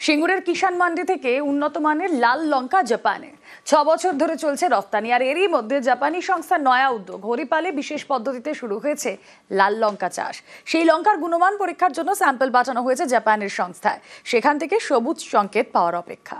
সিঙ্গুরের কিষাণ মান্ডি থেকে উন্নত মানের লাল লঙ্কা জাপানে 6 বছর ধরে চলছে রফতানি। আর এরই মধ্যে জাপানি সংস্থা নয়া উদ্যোগ হরিপালে বিশেষ পদ্ধতিতে শুরু হয়েছে লাল লঙ্কা চাষ। সেই লঙ্কার গুণমান পরীক্ষার জন্য স্যাম্পল পাঠানো হয়েছে জাপানের সংস্থায়। সেখান থেকে সবুজ সংকেত পাওয়ার অপেক্ষা।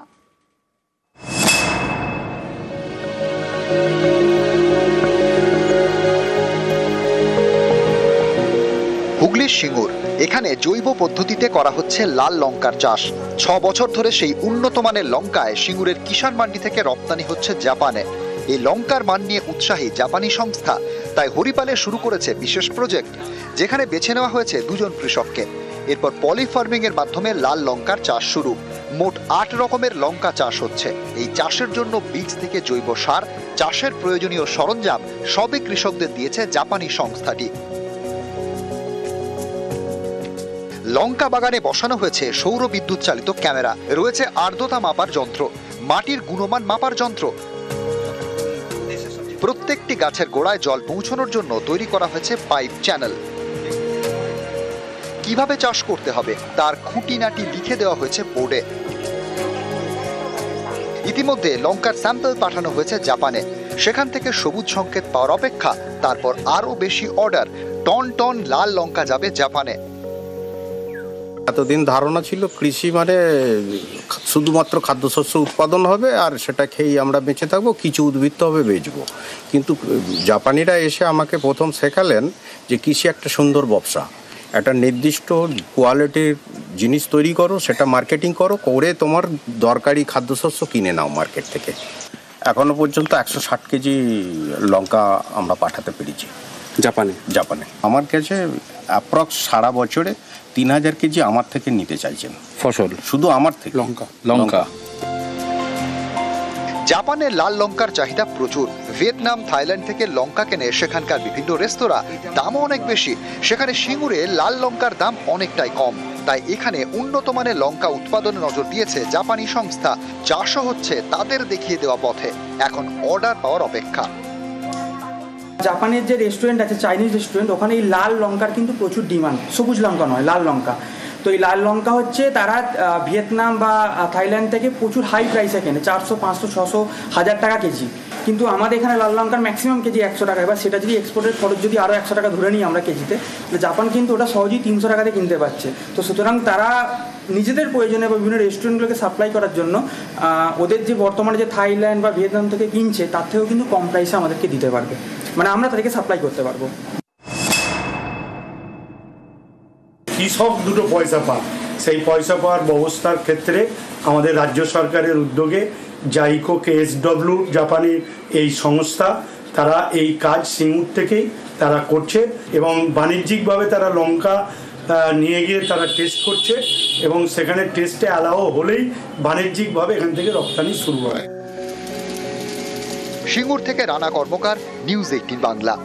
হুগলির সিঙ্গুর, এখানে জৈব পদ্ধতিতে করা হচ্ছে লাল লঙ্কার চাষ। 6 বছর ধরে সেই উন্নত মানের লঙ্কায় সিঙ্গুরের কিষাণ মান্ডি থেকে রপ্তানি হচ্ছে জাপানে। এই লঙ্কার মান নিয়ে উৎসাহী জাপানি সংস্থা, তাই হরিপালে শুরু করেছে বিশেষ প্রজেক্ট, যেখানে বেছে নেওয়া হয়েছে 2 জন কৃষককে। এরপর পলি ফার্মিং এর মাধ্যমে লাল লঙ্কার চাষ শুরু। মোট 8 রকমের লঙ্কা চাষ হচ্ছে। এই চাষের জন্য বীজ থেকে জৈব সার, চাষের প্রয়োজনীয় সরঞ্জাম সবই কৃষকদের দিয়েছে জাপানি সংস্থাটি। লঙ্কা বাগানে বসানো হয়েছে সৌর বিদ্যুৎ চালিত ক্যামেরা, রয়েছে আর্দ্রতা মাপার যন্ত্র, মাটির গুণমান মাপার যন্ত্র। প্রত্যেকটি গাছের গোড়ায় জল পৌঁছানোর জন্য তৈরি করা হয়েছে পাইপ চ্যানেল। কিভাবে চাষ করতে হবে তার খুঁটিনাটি লিখে দেওয়া হয়েছে বোর্ডে। ইতিমধ্যে লঙ্কার স্যাম্পল পাঠানো হয়েছে জাপানে। সেখান থেকে সবুজ সংকেত পাওয়ার অপেক্ষা। তারপর আরো বেশি অর্ডার, টন টন লাল লঙ্কা যাবে জাপানে। এতদিন ধারণা ছিল কৃষি মানে শুধুমাত্র খাদ্যশস্য উৎপাদন হবে আর সেটা খেয়েই আমরা বেঁচে থাকবো, কিছু উদ্বৃত্ত হবে বেচবো। কিন্তু জাপানিরা এসে আমাকে প্রথম শেখালেন যে কৃষি একটা সুন্দর ব্যবসা, একটা নির্দিষ্ট কোয়ালিটির জিনিস তৈরি করো, সেটা মার্কেটিং করো, করে তোমার দরকারি খাদ্যশস্য কিনে নাও মার্কেট থেকে। এখনো পর্যন্ত 160 কেজি লঙ্কা আমরা পাঠাতে পেরেছি জাপানে। আমার কাছে অ্যাপ্রক্স সারা বছরে 3000 কেজি আমার থেকে নিতে চাইছেন ফসল, শুধু আমার থেকে লঙ্কা। জাপানে লাল লঙ্কার চাহিদা প্রচুর। ভিয়েতনাম, থাইল্যান্ড থেকে লঙ্কা কেনে সেখানকার বিভিন্ন রেস্তোরাঁ, দামও অনেক বেশি। সেখানে সিঙ্গুরে লাল লঙ্কার দাম অনেকটাই কম। তাই এখানে উন্নত মানের লঙ্কা উৎপাদনে নজর দিয়েছে জাপানি সংস্থা। চাষও হচ্ছে তাদের দেখিয়ে দেওয়া পথে। এখন অর্ডার পাওয়ার অপেক্ষা। জাপানের যে রেস্টুরেন্ট আছে, চাইনিজ রেস্টুরেন্ট, ওখানে এই লাল লঙ্কার কিন্তু প্রচুর ডিমান্ড। সবুজ লঙ্কা নয়, লাল লঙ্কা। তো এই লাল লঙ্কা হচ্ছে তারা ভিয়েতনাম বা থাইল্যান্ড থেকে প্রচুর হাই প্রাইসে কেনে, 400, 500, 600, 1000 টাকা কেজি। কিন্তু আমাদের এখানে লাল লঙ্কার ম্যাক্সিমাম কেজি 100 টাকা। এবার সেটা যদি এক্সপোর্টের খরচ যদি আরও 100 টাকা ধরে নিই আমরা কেজিতে, তাহলে জাপান কিন্তু ওটা সহজেই 300 টাকাতে কিনতে পারছে। তো সুতরাং তারা নিজেদের প্রয়োজনে বা বিভিন্ন রেস্টুরেন্টগুলোকে সাপ্লাই করার জন্য ওদের যে বর্তমানে যে থাইল্যান্ড বা ভিয়েতনাম থেকে কিনছে তার থেকেও কিন্তু কম প্রাইসে আমাদেরকে দিতে পারবে, মানে আমরা তাদেরকে সাপ্লাই করতে পারবো। কৃষক দুটো পয়সা পায়, সেই পয়সা পাওয়ার ব্যবস্থার ক্ষেত্রে আমাদের রাজ্য সরকারের উদ্যোগে জাইকো KSW জাপানি এই সংস্থা, তারা এই কাজ সিঙ্গুর থেকেই তারা করছে এবং বাণিজ্যিকভাবে তারা লঙ্কা নিয়ে গিয়ে তারা টেস্ট করছে এবং সেখানে টেস্টে অ্যালাও হলেই বাণিজ্যিকভাবে এখান থেকে রপ্তানি শুরু হয়। সিঙ্গুর থেকে রানা কর্মকার, নিউজ 18 বাংলা।